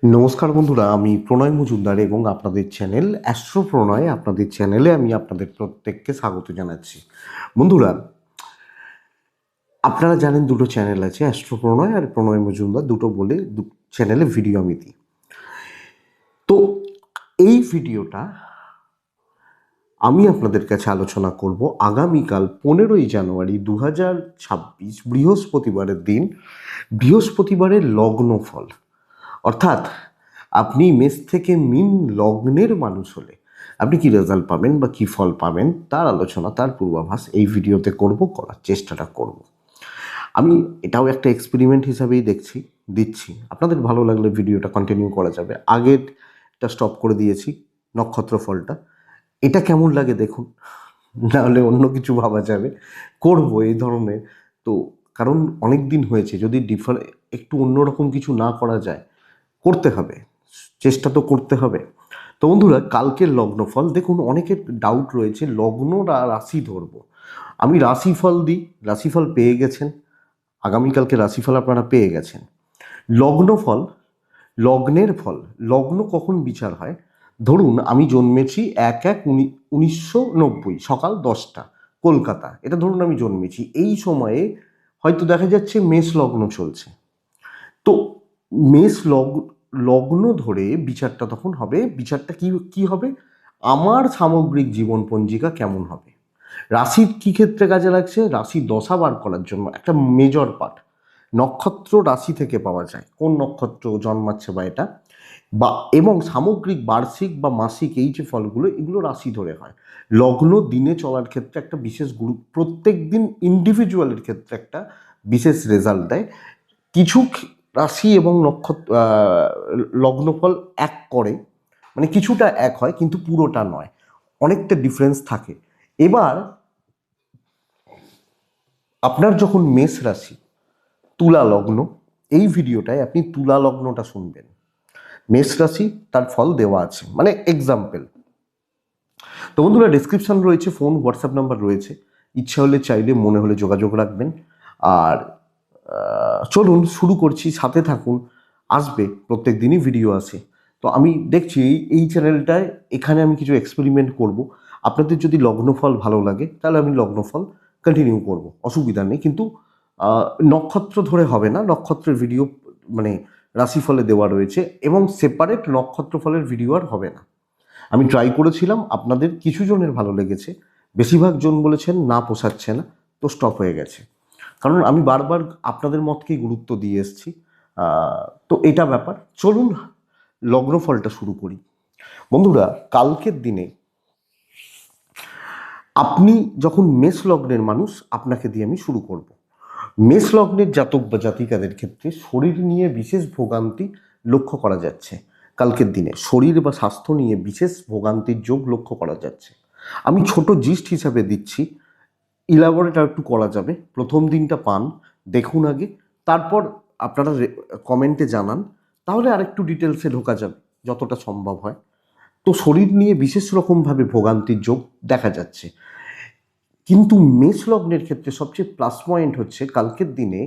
নমস্কার বন্ধুরা, আমি প্রণয় মজুমদার এবং আপনাদের চ্যানেল অ্যাস্ট্রো প্রণয়, আপনাদের চ্যানেলে আমি আপনাদের প্রত্যেককে স্বাগত জানাচ্ছি। বন্ধুরা, আপনারা জানেন দুটো চ্যানেল আছে, অ্যাস্ট্রো প্রণয় আর প্রণয় মজুমদার, দুটো বলে চ্যানেলে ভিডিও আমি দিই। তো এই ভিডিওটা আমি আপনাদের কাছে আলোচনা করব আগামীকাল 15ই জানুয়ারি 2026 বৃহস্পতিবারের দিন, বৃহস্পতিবারের লগ্ন ফল। অর্থাৎ আপনি মেষ থেকে মীন লগ্নের মানুষ হলে আপনি কি রেজাল্ট পাবেন বা কি ফল পাবেন তার আলোচনা, তার পূর্বাভাস এই ভিডিওতে করার চেষ্টাটা করব। আমি এটাও একটা এক্সপেরিমেন্ট হিসাবেই দিচ্ছি। আপনাদের ভালো লাগলে ভিডিওটা কন্টিনিউ করা যাবে। আগেরটা স্টপ করে দিয়েছি, নক্ষত্র ফলটা। এটা কেমন লাগে দেখুন, নাহলে অন্য কিছু ভাবা যাবে। করব এই ধরনের, তো কারণ অনেক দিন হয়েছে, যদি একটু অন্যরকম কিছু না করা যায়, করতে হবে, চেষ্টা তো করতে হবে। তো বন্ধুরা, কালকের লগ্নফল দেখুন, অনেকের ডাউট রয়েছে লগ্ন রাশি ধরবো। আমি রাশিফল দিই, রাশিফল পেয়ে গেছেন, আগামীকালকে রাশিফল আপনারা পেয়ে গেছেন। লগ্নফল, লগ্নের ফল, লগ্ন কখন বিচার হয়? ধরুন আমি জন্মেছি 1/1/1990 সকাল 10টা, কলকাতা, এটা ধরুন আমি জন্মেছি। এই সময়ে হয়তো দেখা যাচ্ছে মেষ লগ্ন চলছে। তো মেষ লগ্ন ধরে বিচারটা তখন হবে। বিচারটা কি হবে? আমার সামগ্রিক জীবন পঞ্জিকা কেমন হবে। রাশির কি ক্ষেত্রে কাজে লাগছে? রাশি দশা বার করার জন্য একটা মেজর পার্ট নক্ষত্র রাশি থেকে পাওয়া যায়, কোন নক্ষত্র জন্মাচ্ছে বা এটা, বা এবং সামগ্রিক বার্ষিক বা মাসিক এই যে ফলগুলো, এগুলো রাশি ধরে হয়। লগ্ন দিনে চলার ক্ষেত্রে একটা বিশেষ প্রত্যেক দিন ইন্ডিভিজুয়ালের ক্ষেত্রে একটা বিশেষ রেজাল্ট দেয়। কিছু রাশি এবং নক্ষত্র লগ্নফল এক করে, মানে কিছুটা এক হয় কিন্তু পুরোটা নয়, অনেকটা ডিফারেন্স থাকে। এবার আপনার যখন মেষ রাশি, তুলা লগ্ন, এই ভিডিওটায় আপনি তুলা লগ্নটা শুনবেন। মেষ রাশি তার ফল দেওয়া আছে, মানে এক্সাম্পল। তো বন্ধুরা, ডিসক্রিপশন রয়েছে, ফোন হোয়াটসঅ্যাপ নাম্বার রয়েছে, ইচ্ছা হলে চাইলে মনে হলে যোগাযোগ রাখবেন। আর চলুন শুরু করছি, সাথে থাকুন, আসবে প্রত্যেক দিনই ভিডিও আসে। তো আমি দেখছি এই চ্যানেলটায়, এখানে আমি কিছু এক্সপেরিমেন্ট করব। আপনাদের যদি লগ্নফল ভালো লাগে তাহলে আমি লগ্নফল কন্টিনিউ করব, অসুবিধা নেই। কিন্তু নক্ষত্র ধরে হবে না, নক্ষত্রের ভিডিও মানে রাশিফলে দেওয়া রয়েছে, এবং সেপারেট নক্ষত্র ফলের ভিডিও আর হবে না। আমি ট্রাই করেছিলাম, আপনাদের কিছু জনের ভালো লেগেছে, বেশিরভাগ জন বলেছেন না পোষাচ্ছে না, তো স্টপ হয়ে গেছে। কারণ আমি বারবার আপনাদের মতকেই গুরুত্ব দিয়ে এসেছি। তো এটা ব্যাপার। চলুন লগ্নফলটা শুরু করি। বন্ধুরা, কালকের দিনে আপনি যখন মেষ লগ্নের মানুষ, আপনাকে দিয়ে আমি শুরু করব। মেষ লগ্নের জাতক বা জাতিকাদের ক্ষেত্রে শরীর নিয়ে বিশেষ ভোগান্তি লক্ষ্য করা যাচ্ছে। কালকের দিনে শরীর বা স্বাস্থ্য নিয়ে বিশেষ ভোগান্তির যোগ লক্ষ্য করা যাচ্ছে। আমি ছোট জিস্ট হিসাবে দিচ্ছি, ইলাবোরেট আর একটু করা যাবে। প্রথম দিনটা পান, দেখুন আগে, তারপর আপনারা কমেন্টে জানান, তাহলে আরেকটু ডিটেলসে ঢোকা যাবে যতটা সম্ভব হয়। তো শরীর নিয়ে বিশেষ রকমভাবে ভোগান্তির যোগ দেখা যাচ্ছে। কিন্তু মেষ লগ্নের ক্ষেত্রে সবচেয়ে প্লাস পয়েন্ট হচ্ছে কালকের দিনে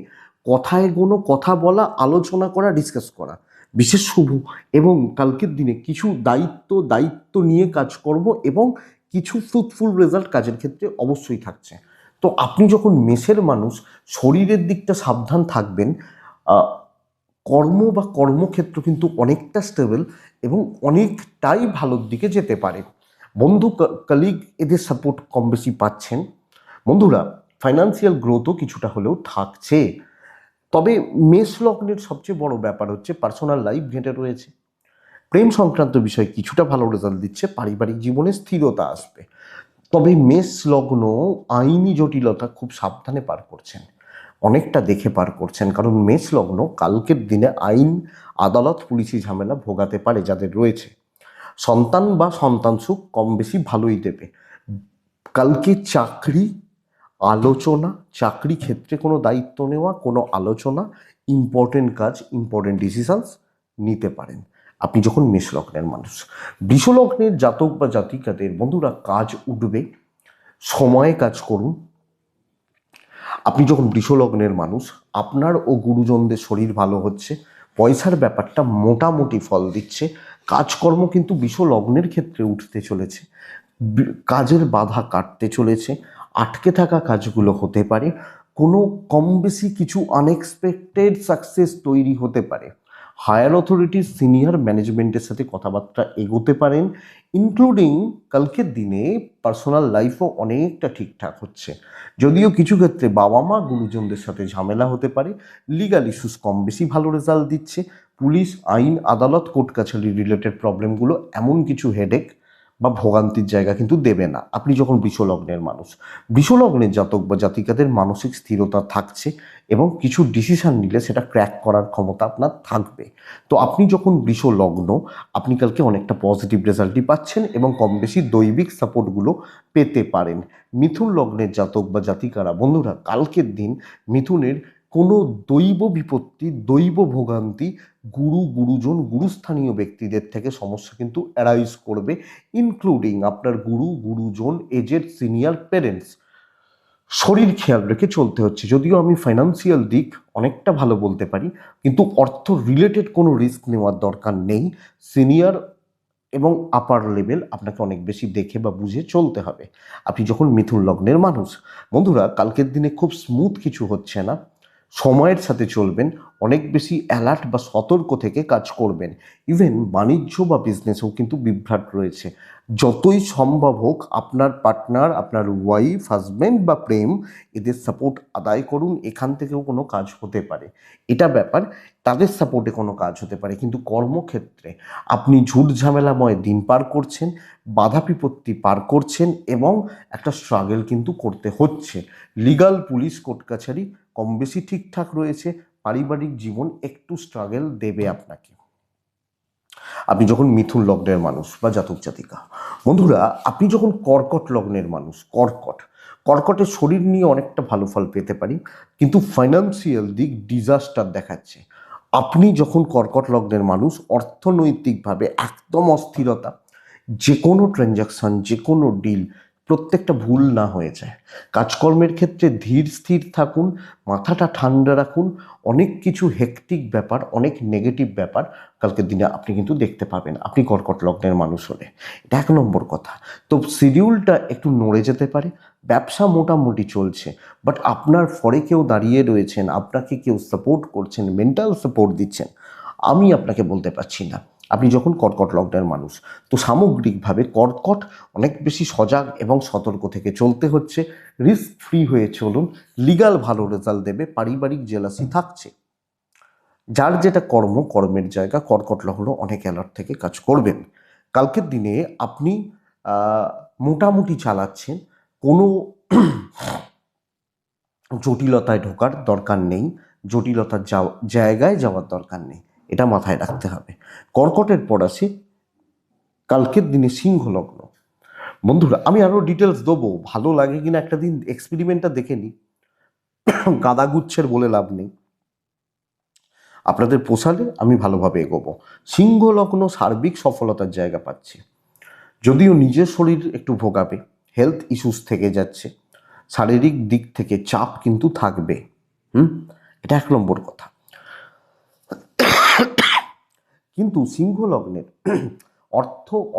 কথায় কোনো কথা বলা, আলোচনা করা, ডিসকাস করা বিশেষ শুভ। এবং কালকের দিনে কিছু দায়িত্ব নিয়ে কাজকর্ম এবং কিছু ফ্রুটফুল রেজাল্ট কাজের ক্ষেত্রে অবশ্যই থাকছে। তো আপনি যখন মেষের মানুষ, শরীরের দিকটা সাবধান থাকবেন। কর্ম বা কর্মক্ষেত্র কিন্তু অনেকটা স্টেবল এবং অনেকটাই ভালোর দিকে যেতে পারে। বন্ধু কলিগ এদের সাপোর্ট কম বেশি পাচ্ছেন। বন্ধুরা, ফাইন্যান্সিয়াল গ্রোথও কিছুটা হলেও থাকছে। তবে মেষ লগ্নের সবচেয়ে বড় ব্যাপার হচ্ছে পার্সোনাল লাইফ ঘেঁটে রয়েছে। প্রেম সংক্রান্ত বিষয় কিছুটা ভালো রেজাল্ট দিচ্ছে, পারিবারিক জীবনে স্থিরতা আসবে। তবে মেষ লগ্ন আইনি জটিলতা খুব সাবধানে পার করছেন, অনেকটা দেখে পার করছেন। কারণ মেষ লগ্ন কালকের দিনে আইন, আদালত, পুলিশি ঝামেলা ভোগাতে পারে যাদের রয়েছে। সন্তান বা সন্তান সুখ কম বেশি ভালোই দেবে। কালকে চাকরি আলোচনা, চাকরি ক্ষেত্রে কোনো দায়িত্ব নেওয়া, কোনো আলোচনা, ইম্পর্টেন্ট কাজ, ইম্পর্টেন্ট ডিসিশনস নিতে পারেন আপনি যখন মেষ লগ্নের মানুষ। বৃষ লগ্নের জাতক বা জাতিকাদের বন্ধুরা, কাজ উঠবে, সময়ে কাজ করুন। আপনি যখন বৃষ লগ্নের মানুষ, আপনার ও গুরুজনদের শরীর ভালো হচ্ছে, পয়সার ব্যাপারটা মোটামুটি ফল দিচ্ছে। কাজকর্ম কিন্তু বিষ লগ্নের ক্ষেত্রে উঠতে চলেছে, কাজের বাধা কাটতে চলেছে, আটকে থাকা কাজগুলো হতে পারে, কোনো কম বেশি কিছু আনএক্সপেক্টেড সাকসেস তৈরি হতে পারে, হায়ার অথরিটির সিনিয়র ম্যানেজমেন্টের সাথে কথাবার্তা এগোতে পারেন, ইনক্লুডিং কালকের দিনে পার্সোনাল লাইফও অনেকটা ঠিকঠাক হচ্ছে। যদিও কিছু ক্ষেত্রে বাবা মা গুরুজনদের সাথে ঝামেলা হতে পারে, লিগাল ইস্যুস কম বেশি ভালো রেজাল্ট দিচ্ছে, পুলিশ আইন আদালত কোর্ট কাছারি রিলেটেড প্রবলেমগুলো এমন কিছু হেডেক বা ভোগান্তির জায়গা কিন্তু দেবে না। আপনি যখন বৃষলগ্নের মানুষ, বৃষলগ্নের জাতক বা জাতিকাদের মানসিক স্থিরতা থাকছে এবং কিছু ডিসিশন নিলে সেটা ক্র্যাক করার ক্ষমতা আপনার থাকবে। তো আপনি যখন বৃষলগ্ন, আপনি কালকে অনেকটা পজিটিভ রেজাল্টই পাচ্ছেন এবং কম বেশি দৈবিক সাপোর্টগুলো পেতে পারেন। মিথুন লগ্নের জাতক বা জাতিকারা বন্ধুরা, কালকের দিন মিথুনের কোনো দৈব বিপত্তি, দৈব ভোগান্তি, গুরুজন, গুরুস্থানীয় ব্যক্তিদের থেকে সমস্যা কিন্তু অ্যারাইজ করবে, ইনক্লুডিং আপনার গুরুজন, এজেড সিনিয়র পেরেন্টস। শরীর খেয়াল রেখে চলতে হচ্ছে। যদিও আমি ফাইন্যান্সিয়াল দিক অনেকটা ভালো বলতে পারি, কিন্তু অর্থ রিলেটেড কোনো রিস্ক নেওয়ার দরকার নেই। সিনিয়র এবং আপার লেভেল আপনাকে অনেক বেশি দেখে বা বুঝে চলতে হবে আপনি যখন মিথুন লগ্নের মানুষ। বন্ধুরা, কালকের দিনে খুব স্মুথ কিছু হচ্ছে না, সময়ের সাথে চলবেন, অনেক বেশি অ্যালার্ট বা সতর্ক থেকে কাজ করবেন। ইভেন বাণিজ্য বা বিজনেসেও কিন্তু বিভ্রাট রয়েছে। যতই সম্ভব হোক আপনার পার্টনার, আপনার ওয়াইফ, হাজব্যান্ড বা প্রেম, এদের সাপোর্ট আদায় করুন। এখান থেকেও কোনো কাজ হতে পারে, এটা ব্যাপার, তাদের সাপোর্টে কোনো কাজ হতে পারে। কিন্তু কর্মক্ষেত্রে আপনি ঝুট ঝামেলাময় দিন পার করছেন, বাধা বিপত্তি পার করছেন এবং একটা স্ট্রাগল কিন্তু করতে হচ্ছে। লিগাল, পুলিশ, কোর্ট কাছারি কম বেশি ঠিকঠাক রয়েছে, পারিবারিক জীবন একটু স্ট্রাগল দেবে আপনাকে। আপনি যখন মিথুন লগ্নের মানুষ বা জাতক জাতিকা বন্ধুরা, আপনি যখন কর্কট লগ্নের মানুষ, কর্কটের শরীর নিয়ে অনেকটা ভালো ফল পেতে পারি, কিন্তু ফাইন্যান্সিয়াল দিক ডিজাস্টার দেখাচ্ছে। আপনি যখন কর্কট লগ্নের মানুষ, অর্থনৈতিকভাবে একদম অস্থিরতা, যে কোনো ট্রানজাকশন, যে কোনো ডিল প্রত্যেকটা ভুল না হয়ে যায়। কাজকর্মের ক্ষেত্রে ধীর স্থির থাকুন, মাথাটা ঠান্ডা রাখুন। অনেক কিছু হেকটিক ব্যাপার, অনেক নেগেটিভ ব্যাপার কালকের দিনে আপনি কিন্তু দেখতে পাবেন আপনি কর্কট লগ্নের মানুষ হলে। এটা এক নম্বর কথা। তো শিডিউলটা একটু নড়ে যেতে পারে, ব্যবসা মোটামুটি চলছে, বাট আপনার ফরে কেউ দাঁড়িয়ে রয়েছেন, আপনাকে কেউ সাপোর্ট করছেন, মেন্টাল সাপোর্ট দিচ্ছেন, আমি আপনাকে বলতে পারছি না। আপনি যখন কর্কট লগ্নের মানুষ, তো সামগ্রিকভাবে কর্কট অনেক বেশি সজাগ এবং সতর্ক থেকে চলতে হচ্ছে। রিস্ক ফ্রি হয়ে চলুন, লিগাল ভালো রেজাল্ট দেবে, পারিবারিক জেলাসি থাকছে। যার যেটা কর্মের জায়গা, কর্কট লগ্ন অনেক অ্যালার্ট থেকে কাজ করবেন। কালকের দিনে আপনি মোটামুটি চালাচ্ছেন, কোনো জটিলতায় ঢোকার দরকার নেই, জটিলতার জায়গায় যাওয়ার দরকার নেই, এটা মাথায় রাখতে হবে। কর্কটের পর আসি কালকের দিনে সিংহ লগ্ন। বন্ধুরা, আমি আরও ডিটেলস দেবো, ভালো লাগে কিনা একটা দিন এক্সপেরিমেন্টটা দেখে নিই, গাদাগুচ্ছের বলে লাভ নেই। আপনাদের পোষালে আমি ভালোভাবে এগোবো। সিংহ লগ্ন সার্বিক সফলতার জায়গা পাচ্ছে, যদিও নিজের শরীর একটু ভোগাবে, হেলথ ইস্যুস থেকে যাচ্ছে, শারীরিক দিক থেকে চাপ কিন্তু থাকবে। এটা এক নম্বর কথা। কিন্তু সিংহ লগ্নের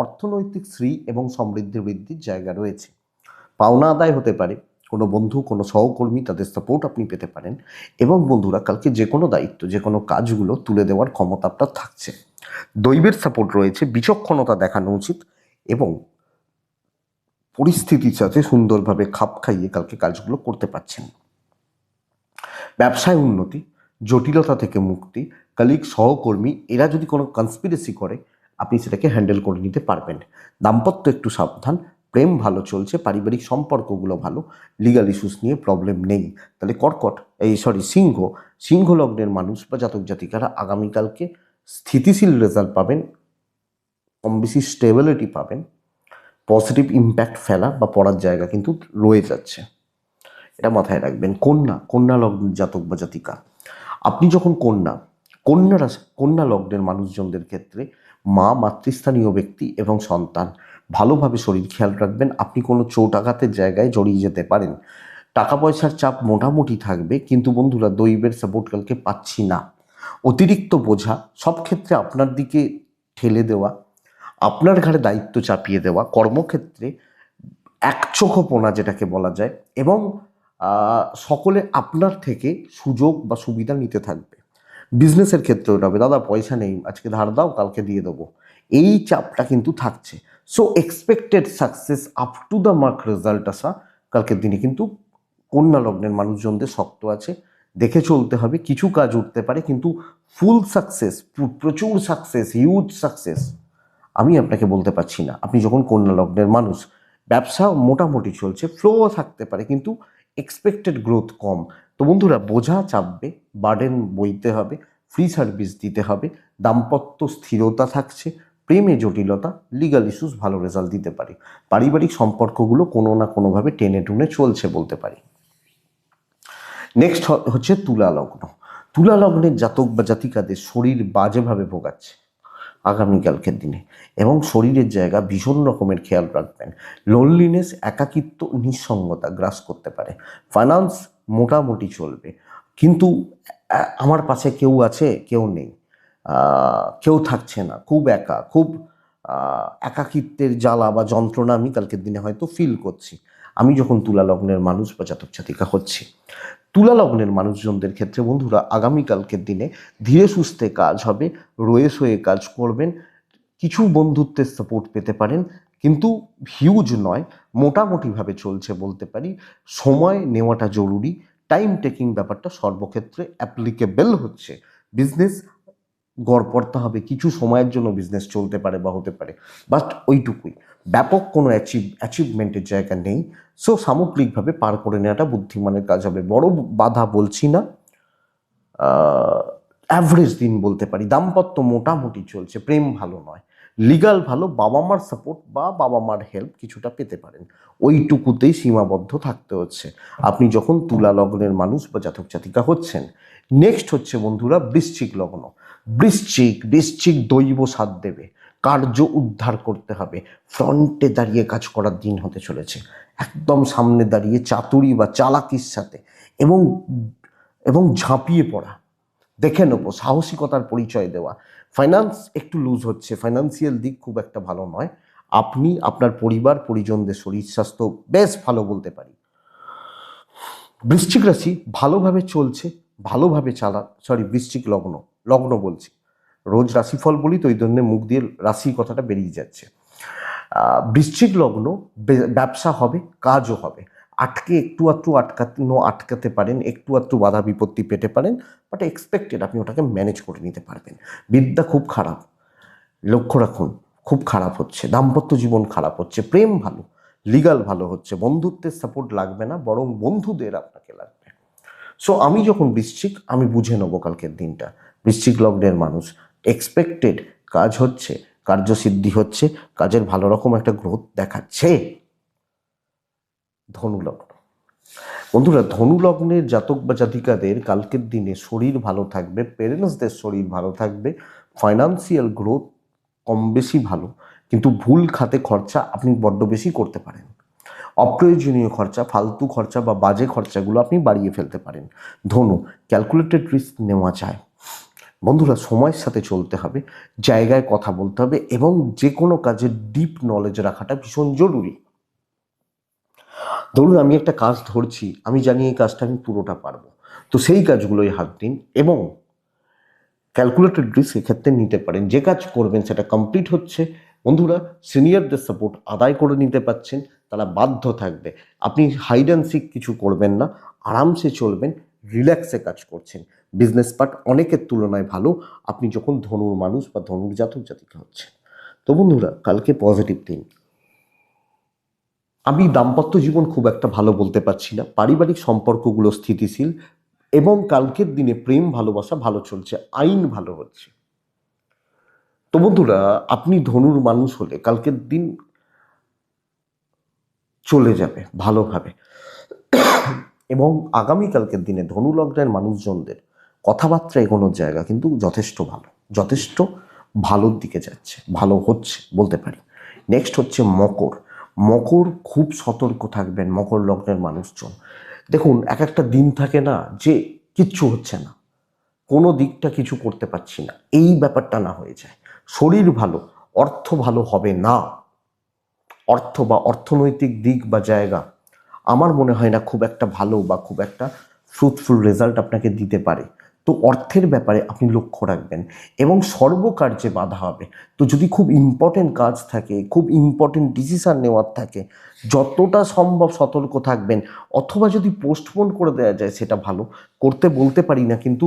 অর্থনৈতিক শ্রী এবং সমৃদ্ধি বৃদ্ধির জায়গা রয়েছে। পাওনা আদায় হতে পারে, কোনো বন্ধু, কোনো সহকর্মী, তাদের সাপোর্ট আপনি পেতে পারেন। এবং বন্ধুরা, কালকে যে কোনো দায়িত্ব, যে কোনো কাজগুলো তুলে দেওয়ার ক্ষমতা আপনার থাকছে। দৈবের সাপোর্ট রয়েছে, বিচক্ষণতা দেখানো উচিত এবং পরিস্থিতির সাথে সুন্দরভাবে খাপ খাইয়ে কালকে কাজগুলো করতে পারছেন। ব্যবসায় উন্নতি, জটিলতা থেকে মুক্তি, কলিগ, সহকর্মী এরা যদি কোনো কনস্পিরেসি করে আপনি সেটাকে হ্যান্ডেল করে নিতে পারবেন। দাম্পত্য একটু সাবধান, প্রেম ভালো চলছে, পারিবারিক সম্পর্কগুলো ভালো, লিগাল ইস্যুস নিয়ে প্রবলেম নেই। তাহলে সিংহ লগ্নের মানুষ বা জাতক জাতিকারা আগামীকালকে স্থিতিশীল রেজাল্ট পাবেন, কম বেশি স্টেবিলিটি পাবেন, পজিটিভ ইম্প্যাক্ট ফেলা বা পড়ার জায়গা কিন্তু রয়ে যাচ্ছে, এটা মাথায় রাখবেন। কন্যা লগ্ন জাতক বা জাতিকা, আপনি যখন কন্যা লগ্নের মানুষজনদের ক্ষেত্রে মা, মাতৃস্থানীয় ব্যক্তি এবং সন্তান ভালোভাবে শরীর খেয়াল রাখবেন। আপনি কোনো চোট আঘাতের জায়গায় জড়িয়ে যেতে পারেন, টাকা পয়সার চাপ মোটামুটি থাকবে, কিন্তু বন্ধুরা দৈবের সাপোর্ট কালকে পাচ্ছি না। অতিরিক্ত বোঝা সব ক্ষেত্রে আপনার দিকে ঠেলে দেওয়া, আপনার ঘাড়ে দায়িত্ব চাপিয়ে দেওয়া, কর্মক্ষেত্রে একচোখোপনা যেটাকে বলা যায়, এবং সকলে আপনার থেকে সুযোগ বা সুবিধা নিতে থাকবে। বিজনেসের ক্ষেত্রেও এটা হবে, দাদা পয়সা নেই, আজকে ধার দাও, কালকে দিয়ে দেবো, এই চাপটা কিন্তু থাকছে। So expected success up to the mark result আসা কালকের দিনে কিন্তু কন্যা লগ্নের মানুষজনদের শক্ত আছে। দেখে চলতে হবে, কিছু কাজ উঠতে পারে, কিন্তু ফুল সাকসেস, প্রচুর সাকসেস, হিউজ সাকসেস আমি আপনাকে বলতে পারছি না। আপনি যখন কন্যা লগ্নের মানুষ, ব্যবসা মোটামুটি চলছে, ফ্লোও থাকতে পারে, কিন্তু এক্সপেক্টেড গ্রোথ কম। তো বন্ধুরা, বোঝা চাপবে, বার্ডেন বইতে হবে, ফ্রি সার্ভিস দিতে হবে, দাম্পত্য স্থিরতা থাকছে, প্রেমে জটিলতা, লিগাল ইস্যুস ভালো রেজাল্ট দিতে পারে, পারিবারিক সম্পর্কগুলো কোনো না কোনোভাবে টেনে টুনে চলছে বলতে পারি। নেক্সট হচ্ছে তুলা লগ্ন। তুলা লগ্নের জাতক বা জাতিকাদের শরীর বাজেভাবে ভোগাচ্ছে আগামীকালকের দিনে, এবং শরীরের জায়গা ভীষণ রকমের খেয়াল রাখবেন। লোনলিনেস, একাকিত্ব, নিঃসঙ্গতা গ্রাস করতে পারে। ফাইন্যান্স মোটামুটি চলবে, কিন্তু আমার পাশে কেউ আছে, কেউ নেই, কেউ থাকছে না, খুব একা, খুব একাকিত্বের জ্বালা বা যন্ত্রণা আমি কালকের দিনে হয়তো ফিল করছি, আমি যখন তুলা লগ্নের মানুষ বা জাতক জাতিকা হচ্ছি। তুলা লগ্নের মানুষজনদের ক্ষেত্রে বন্ধুরা, আগামীকালকের দিনে ধীরে সুস্থে কাজ হবে, রয়ে সয়ে কাজ করবেন, কিছু বন্ধুত্বের সাপোর্ট পেতে পারেন, কিন্তু হিউজ নয়, মোটামুটিভাবে চলছে বলতে পারি। সময় নেওয়াটা জরুরি, টাইম টেকিং ব্যাপারটা সর্বক্ষেত্রে অ্যাপ্লিকেবল হচ্ছে। বিজনেস গড়পড়তে হবে, কিছু সময়ের জন্য বিজনেস চলতে পারে বা হতে পারে, বাট ওইটুকুই, ব্যাপক কোনো অ্যাচিভমেন্টের জায়গা নেই। সো সামগ্রিকভাবে পার করে নেওয়াটা বুদ্ধিমানের কাজ হবে। বড় বাধা বলছি না, অ্যাভারেজ দিন বলতে পারি। দাম্পত্য মোটামুটি চলছে, প্রেম ভালো নয়, লিগাল ভালো, বাবা মার সাপোর্ট বা বাবা মার হেল্প কিছুটা পেতে পারেন, ওইটুকুতেই সীমাবদ্ধ থাকতে হচ্ছে আপনি যখন তুলা লগ্নের মানুষ বা জাতক জাতিকা হচ্ছেন। নেক্সট হচ্ছে বন্ধুরা বৃশ্চিক লগ্ন। বৃশ্চিক দৈব সাথ দেবে, কার্য উদ্ধার করতে হবে, ফ্রন্টে দাঁড়িয়ে কাজ করার দিন হতে চলেছে, একদম সামনে দাঁড়িয়ে চাতুরি বা চালাকির সাথে, এবং এবং ঝাঁপিয়ে পড়া, দেখে নেবো, সাহসিকতার পরিচয় দেওয়া। ফাইন্যান্স একটু লুজ হচ্ছে, ফাইন্যান্সিয়াল দিক খুব একটা ভালো নয়। আপনি আপনার পরিবার পরিজনদের শরীর স্বাস্থ্য বেশ ভালো বলতে পারি। বৃশ্চিক রাশি ভালোভাবে চলছে, ভালোভাবে বৃশ্চিক লগ্ন, লগ্ন বলছি, রোজ রাশিফল বলি তো ওই জন্য মুখ দিয়ে রাশি কথাটা বেরিয়ে যাচ্ছে। বৃশ্চিক লগ্ন, ব্যবসা হবে, কাজও হবে, একটু আধটু আটকাতে পারেন, একটু আধটু বাধা বিপত্তি পেতে পারেন, বাট এক্সপেক্টেড আপনি ওটাকে ম্যানেজ করে নিতে পারবেন। বিদ্যা খুব খারাপ, লক্ষ্য রাখুন, খুব খারাপ হচ্ছে, দাম্পত্য জীবন খারাপ হচ্ছে, প্রেম ভালো, লিগাল ভালো হচ্ছে, বন্ধুত্বের সাপোর্ট লাগবে না, বরং বন্ধুদের আপনাকে লাগবে। সো আমি যখন বৃশ্চিক, আমি বুঝে নেবো কালকের দিনটা, বৃশ্চিক লগ্নের মানুষ, এক্সপেক্টেড কাজ হচ্ছে, কার্যসিদ্ধি হচ্ছে, কাজের ভালো রকম একটা গ্রোথ দেখাচ্ছে। ধনু লগ্ন। বন্ধুরা, ধনু লগ্নের জাতক বা জাতিকাদের কালকের দিনে শরীর ভালো থাকবে, পেরেন্টসদের শরীর ভালো থাকবে, ফাইন্যান্সিয়াল গ্রোথ কম বেশি ভালো, কিন্তু ভুল খাতে খরচা আপনি বড্ড বেশি করতে পারেন। অপ্রয়োজনীয় খরচা, ফালতু খরচা বা বাজে খরচাগুলো আপনি বাড়িয়ে ফেলতে পারেন। ধনু, ক্যালকুলেটেড রিস্ক নেওয়া যায়। বন্ধুরা, সময়ের সাথে চলতে হবে, জায়গায় কথা বলতে হবে, এবং যে কোনো কাজের ডিপ নলেজ রাখাটা ভীষণ জরুরি। ধরুন আমি একটা কাজ ধরছি, আমি জানি এই কাজটা আমি পুরোটা পারবো, তো সেই কাজগুলোই হাত দিন, এবং ক্যালকুলেটেড রিস্ক এক্ষেত্রে নিতে পারেন। যে কাজ করবেন সেটা কমপ্লিট হচ্ছে, বন্ধুরা সিনিয়রদের সাপোর্ট আদায় করে নিতে পারছেন, তারা বাধ্য থাকবে, আপনি হাইড অ্যান্ড সিক কিছু করবেন না, আরামসে চলবেন, রিল্যাক্সে কাজ করছেন। বিজনেস পার্ট অনেকের তুলনায় ভালো আপনি যখন ধনুর মানুষ বা ধনুর জাতক জাতিকা হচ্ছেন। তো বন্ধুরা, কালকে পজিটিভ দিন। আমি দাম্পত্য জীবন খুব একটা ভালো বলতে পারছি না, পারিবারিক সম্পর্কগুলো স্থিতিশীল, এবং কালকের দিনে প্রেম ভালোবাসা ভালো চলছে, আইন ভালো হচ্ছে। তো বন্ধুরা, আপনি ধনুর মানুষ হলে কালকের দিন চলে যাবে ভালোভাবে, এবং আগামীকালকের দিনে ধনু লগ্নের মানুষজনদের কথাবার্তা এগোনোর জায়গা কিন্তু যথেষ্ট ভালো, যথেষ্ট ভালোর দিকে যাচ্ছে, ভালো হচ্ছে বলতে পারি। নেক্সট হচ্ছে মকর। মকর, খুব সতর্ক থাকবেন মকর লগ্নের মানুষজন। দেখুন, এক একটা দিন থাকে না যে কিচ্ছু হচ্ছে না, কোনো দিকটা কিছু করতে পারছি না, এই ব্যাপারটা না হয়ে যায়। শরীর ভালো, অর্থ ভালো হবে না। অর্থ বা অর্থনৈতিক দিক বা জায়গা আমার মনে হয় না খুব একটা ভালো বা খুব একটা ফ্রুটফুল রেজাল্ট আপনাকে দিতে পারে। তো অর্থের ব্যাপারে আপনি লক্ষ্য রাখবেন এবং সর্বকার্যে বাধা হবে। তো যদি খুব ইম্পর্টেন্ট কাজ থাকে, খুব ইম্পর্টেন্ট ডিসিশন নেওয়ার থাকে, যতটা সম্ভব সতর্ক থাকবেন। অথবা যদি পোস্টপোন করে দেওয়া যায় সেটা ভালো, করতে বলতে পারি না কিন্তু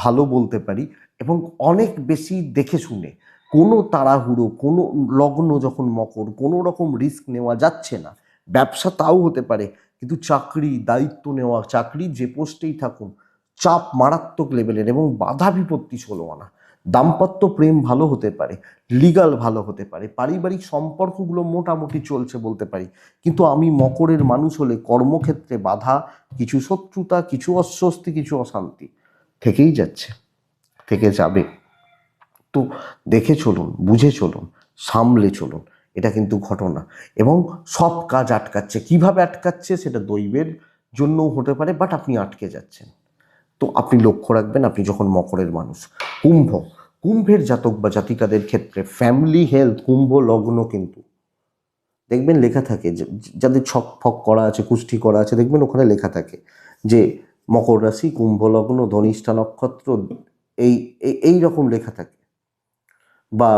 ভালো বলতে পারি। এবং অনেক বেশি দেখে শুনে, কোনো তাড়াহুড়ো, কোনো লগ্ন যখন মকর, কোনো রকম রিস্ক নেওয়া যাচ্ছে না। ব্যবসা তাও হতে পারে, কিন্তু চাকরি, দায়িত্ব নেওয়া, চাকরি যে পোস্টেই থাকুন, চাপ মারাত্মক লেভেলের এবং বাধা বিপত্তি 16 আনা। দাম্পত্য প্রেম ভালো হতে পারে, লিগাল ভালো হতে পারে, পারিবারিক সম্পর্কগুলো মোটামুটি চলছে বলতে পারি। কিন্তু আমি মকরের মানুষ হলে কর্মক্ষেত্রে বাধা, কিছু শত্রুতা, কিছু অস্বস্তি, কিছু অশান্তি থেকেই যাচ্ছে, থেকে যাবে। তো দেখে চলুন, বুঝে চলুন, সামলে চলুন, এটা কিন্তু ঘটনা। এবং সব কাজ আটকাচ্ছে, কিভাবে আটকাচ্ছে সেটা দৈবের জন্যও হতে পারে, বাট আপনি আটকে যাচ্ছেন। তো আপনি লক্ষ্য রাখবেন, আপনি যখন মকরের মানুষ। কুম্ভ, কুম্ভের জাতক বা জাতিকাদের ক্ষেত্রে ফ্যামিলি হেলথ, কুম্ভ লগ্ন কিন্তু দেখবেন লেখা থাকে, যে যাদের ছক ফক করা আছে, কুষ্ঠি করা আছে, দেখবেন ওখানে লেখা থাকে যে মকর রাশি, কুম্ভ লগ্ন, ধনিষ্ঠা নক্ষত্র, এই এই রকম লেখা থাকে। বা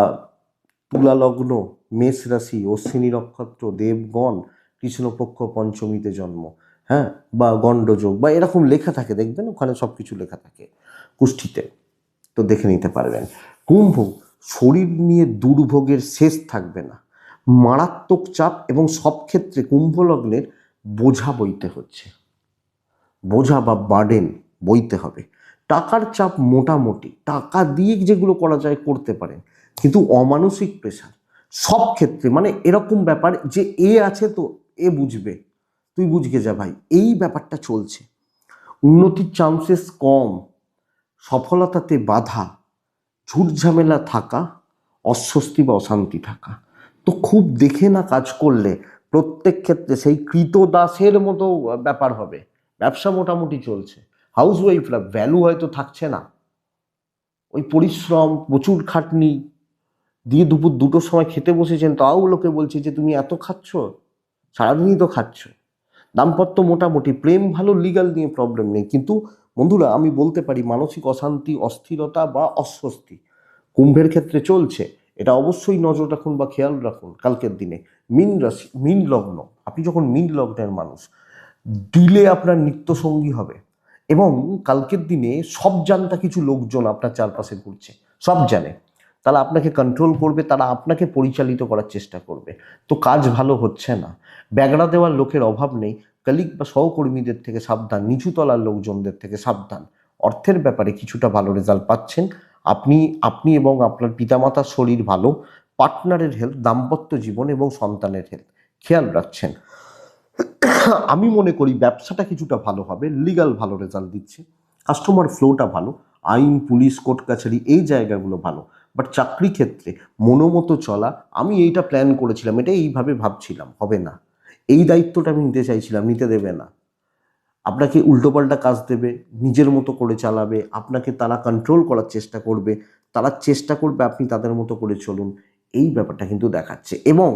তুলা লগ্ন, মেষ রাশি, অশ্বিনী নক্ষত্র, দেবগণ, কৃষ্ণপক্ষ পঞ্চমীতে জন্ম, হ্যাঁ, বা গণ্ডযোগ বা এরকম লেখা থাকে, দেখবেন ওখানে সব কিছু লেখা থাকে কুষ্ঠিতে, তো দেখে নিতে পারবেন। কুম্ভ, শরীর নিয়ে দুর্ভোগের শেষ থাকবে না, মারাত্মক চাপ এবং সব ক্ষেত্রে কুম্ভ লগ্নের বোঝা বইতে হচ্ছে, বোঝা বা বার্ডেন বইতে হবে। টাকার চাপ মোটামুটি, টাকা দিয়ে যেগুলো করা যায় করতে পারেন, কিন্তু অমানসিক প্রেশার সব ক্ষেত্রে, মানে এরকম ব্যাপার যে এ আছে তো এ বুঝবে, তুই বুঝকে যা ভাই, এই ব্যাপারটা চলছে। উন্নতির চান্সেস কম, সফলতাতে বাধা, ঝুটঝামেলা থাকা, অস্বস্তি বা অশান্তি থাকা। তো খুব দেখে না কাজ করলে প্রত্যেক ক্ষেত্রে সেই কৃতদাসের মতো ব্যাপার হবে। ব্যবসা মোটামুটি চলছে, হাউস ওয়াইফরা ভ্যালু হয়তো থাকছে না, ওই পরিশ্রম, প্রচুর খাটনি দিয়ে দুপুর 2টোর সময় খেতে বসেছেন, তাও লোকে বলছে যে তুমি এত খাচ্ছ, সারাদিনই তো খাচ্ছ। দাম্পত্য মোটামুটি, প্রেম ভালো, লিগাল নিয়ে প্রবলেম নেই, কিন্তু বন্ধুরা আমি বলতে পারি মানসিক অশান্তি, অস্থিরতা বা অস্বস্তি কুম্ভের ক্ষেত্রে চলছে। এটা অবশ্যই নজর রাখুন বা খেয়াল রাখুন কালকের দিনে। মীন রাশি, মীন লগ্ন, আপনি যখন মীন লগ্নের মানুষ, দিলে আপনার নিত্য সঙ্গী হবে। এবং কালকের দিনে সব জানতা কিছু লোকজন আপনার চারপাশে ঘুরছে, সব জানে, তারা আপনাকে কন্ট্রোল করবে, তারা আপনাকে পরিচালিত করার চেষ্টা করবে। তো কাজ ভালো হচ্ছে না, ব্যাগড়া দেওয়ার লোকের অভাব নেই, কলিগ বা সহকর্মীদের থেকে সাবধান, নিচুতলার লোকজনদের থেকে সাবধান। অর্থের ব্যাপারে কিছুটা ভালো রেজাল্ট পাচ্ছেন আপনি, আপনি এবং আপনার পিতামাতার শরীর ভালো, পার্টনারের হেলথ, দাম্পত্য জীবন এবং সন্তানের হেলথ খেয়াল রাখছেন। আমি মনে করি ব্যবসাটা কিছুটা ভালো হবে, লিগাল ভালো রেজাল্ট দিচ্ছে, কাস্টমার ফ্লোটা ভালো, আইন, পুলিশ, কোর্ট কাছারি এই জায়গাগুলো ভালো। বাট চাকরি ক্ষেত্রে মনোমতো চলা, আমি এইটা প্ল্যান করেছিলাম, এটা এইভাবে ভাবছিলাম, হবে না, এই দায়িত্বটা আমি নিতে চাইছিলাম, নিতে দেবে না, আপনাকে উল্টোপাল্টা কাজ দেবে, নিজের মতো করে চালাবে, আপনাকে তারা কন্ট্রোল করার চেষ্টা করবে, তারা চেষ্টা করবে আপনি তাদের মতো করে চলুন, এই ব্যাপারটা কিন্তু দেখাচ্ছে। এবং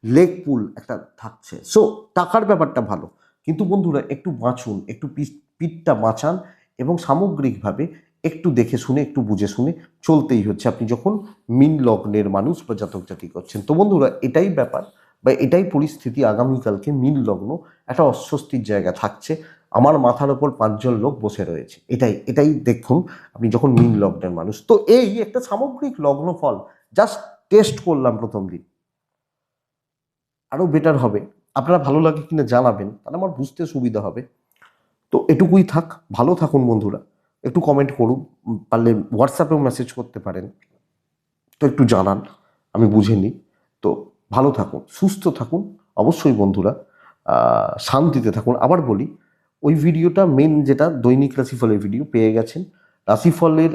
লেগ পুল একটা থাকছে। সো টাকার ব্যাপারটা ভালো, কিন্তু বন্ধুরা একটু বাঁচুন, একটু পিঠটা বাঁচান এবং সামগ্রিকভাবে একটু দেখে শুনে, একটু বুঝে শুনে চলতেই হচ্ছে আপনি যখন মীন লগ্নের মানুষ বা জাতক জাতি করছেন। তো বন্ধুরা এটাই ব্যাপার বা এটাই পরিস্থিতি, আগামীকালকে মীন লগ্ন একটা অস্বস্তির জায়গা থাকছে, আমার মাথার ওপর 5জন লোক বসে রয়েছে, এটাই এটাই দেখুন আপনি যখন মীন লগ্নের মানুষ। তো এই একটা সামগ্রিক লগ্ন ফল জাস্ট টেস্ট করলাম প্রথম দিন, আরও বেটার হবে, আপনারা ভালো লাগে কিনা জানাবেন, তাহলে আমার বুঝতে সুবিধা হবে। তো এটুকুই থাক, ভালো থাকুন বন্ধুরা, একটু কমেন্ট করুন, পারলে হোয়াটসঅ্যাপেও মেসেজ করতে পারেন, তো একটু জানান, আমি বুঝে নিই। তো ভালো থাকুন, সুস্থ থাকুন, অবশ্যই বন্ধুরা শান্তিতে থাকুন। আবার বলি, ওই ভিডিওটা মেন যেটা দৈনিক রাশিফলের ভিডিও পেয়ে গেছেন, রাশিফলের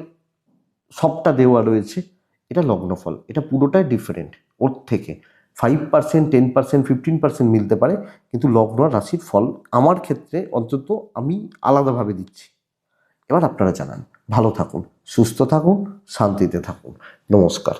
সবটা দেওয়া রয়েছে, এটা লগ্নফল, এটা পুরোটাই ডিফারেন্ট ওর থেকে। 5%, 10%, 15% মিলতে পারে, কিন্তু লগ্ন আর রাশির ফল আমার ক্ষেত্রে অন্তত আমি আলাদাভাবে দিচ্ছি। এবার আপনারা জানান। ভালো থাকুন, সুস্থ থাকুন, শান্তিতে থাকুন। নমস্কার।